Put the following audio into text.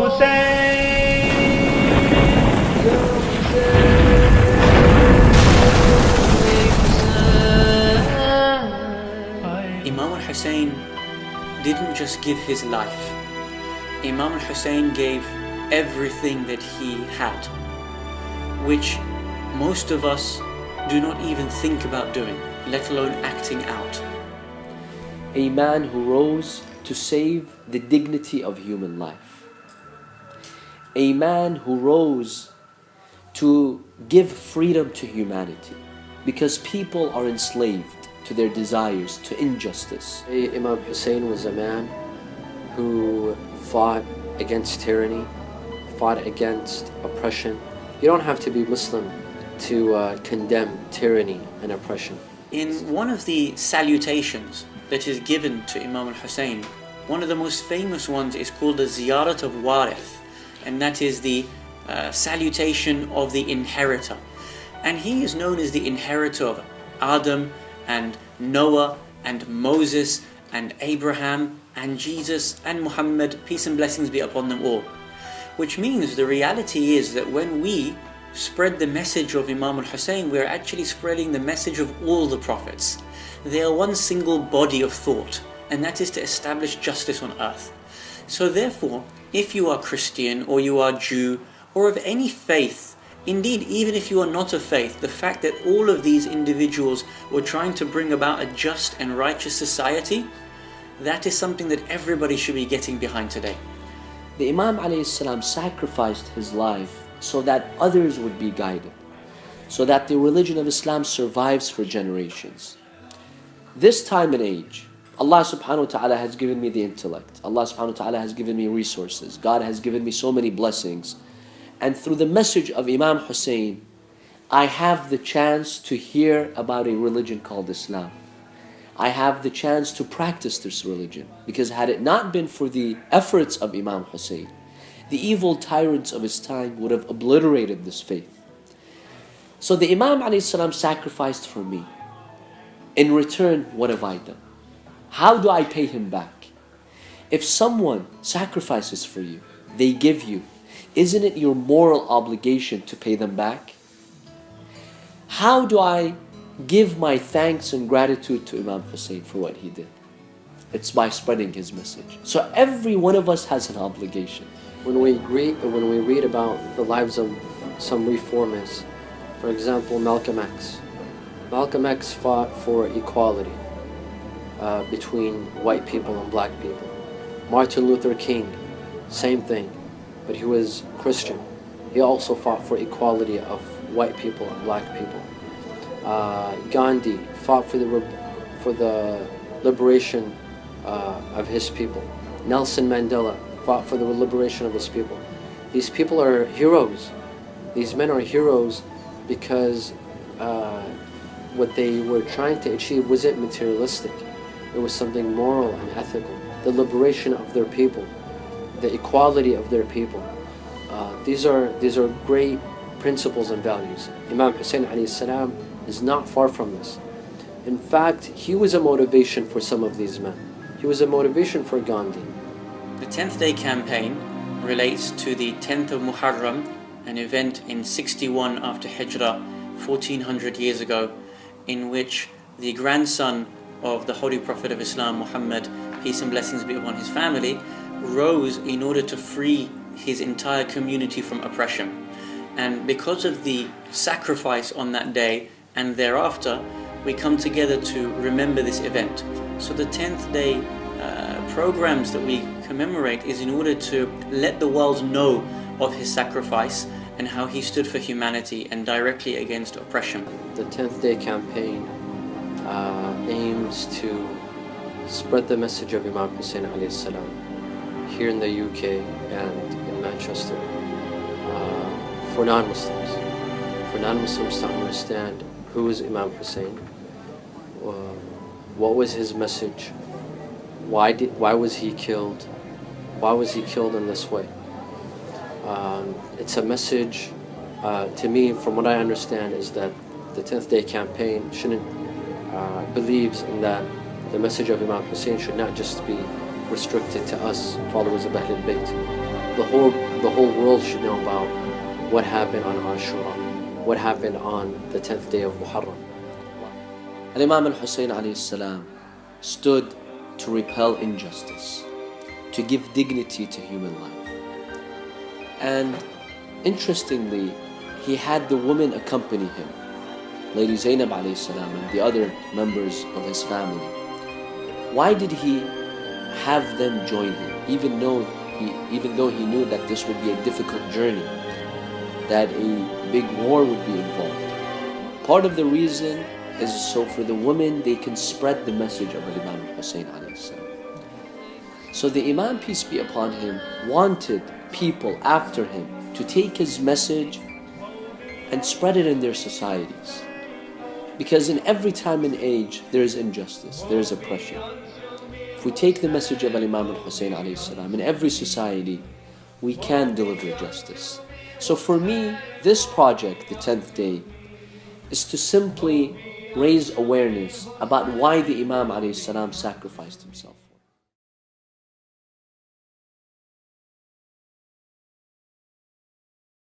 Imam al-Hussain didn't just give his life. Imam al-Hussain gave everything that he had, which most of us do not even think about doing, let alone acting out. A man who rose to save the dignity of human life. A man who rose to give freedom to humanity, because people are enslaved to their desires, to injustice. Imam Hussain was a man who fought against tyranny, fought against oppression. You don't have to be Muslim to condemn tyranny and oppression. In one of the salutations that is given to Imam al-Hussain, one of the most famous ones is called the Ziyarat of Warith, and that is the salutation of the inheritor. And he is known as the inheritor of Adam and Noah and Moses and Abraham and Jesus and Muhammad, peace and blessings be upon them all. Which means the reality is that when we spread the message of Imam al-Hussain, we are actually spreading the message of all the prophets. They are one single body of thought, and that is to establish justice on earth. So therefore, if you are Christian or you are Jew or of any faith, indeed even if you are not of faith, the fact that all of these individuals were trying to bring about a just and righteous society, that is something that everybody should be getting behind today. The Imam ﷺ sacrificed his life so that others would be guided, so that the religion of Islam survives for generations. This time and age, Allah subhanahu wa ta'ala has given me the intellect. Allah subhanahu wa ta'ala has given me resources. God has given me so many blessings. And through the message of Imam Hussain, I have the chance to hear about a religion called Islam. I have the chance to practice this religion. Because had it not been for the efforts of Imam Hussain, the evil tyrants of his time would have obliterated this faith. So the Imam ﷺ sacrificed for me. In return, what have I done? How do I pay him back? If someone sacrifices for you, they give you, isn't it your moral obligation to pay them back? How do I give my thanks and gratitude to Imam Hussain for what he did? It's by spreading his message. So every one of us has an obligation. When we read about the lives of some reformers, for example, Malcolm X. Malcolm X fought for equality between white people and black people. Martin Luther King, same thing, but he was Christian. He also fought for equality of white people and black people. Gandhi fought for the liberation of his people. Nelson Mandela fought for the liberation of his people. These people are heroes. These men are heroes because what they were trying to achieve wasn't materialistic. It was something moral and ethical. The liberation of their people, the equality of their people. These are great principles and values. Imam Hussain alayhi salam is not far from this. In fact, he was a motivation for some of these men. He was a motivation for Gandhi. The 10th Day campaign relates to the 10th of Muharram, an event in 61 after Hijrah, 1400 years ago, in which the grandson of the Holy Prophet of Islam, Muhammad, peace and blessings be upon his family, rose in order to free his entire community from oppression. And because of the sacrifice on that day and thereafter, we come together to remember this event. So the 10th day programs that we commemorate is in order to let the world know of his sacrifice and how he stood for humanity and directly against oppression. The 10th Day campaign aims to spread the message of Imam Hussain alayhi salam here in the UK and in Manchester for non-Muslims. For non-Muslims to understand who is Imam Hussain, what was his message, why was he killed, why was he killed in this way. It's a message, to me, from what I understand, is that the 10th Day campaign believes in that the message of Imam Hussain should not just be restricted to us, followers of Ahlul Bayt. the whole world should know about what happened on Ashura, what happened on the 10th day of Muharram. Imam al-Hussain alayhi salam stood to repel injustice, to give dignity to human life. And interestingly, he had the women accompany him, Lady Zainab alayhi salam and the other members of his family. Why did he have them join him, even though he knew that this would be a difficult journey, that a big war would be involved? Part of the reason is so for the women, they can spread the message of Imam Hussain alayhi salam. So the Imam, peace be upon him, wanted people after him to take his message and spread it in their societies. Because in every time and age, there is injustice, there is oppression. If we take the message of Imam al-Hussain alayhi salam in every society, we can deliver justice. So for me, this project, the 10th day, is to simply raise awareness about why the Imam alayhi salam sacrificed himself.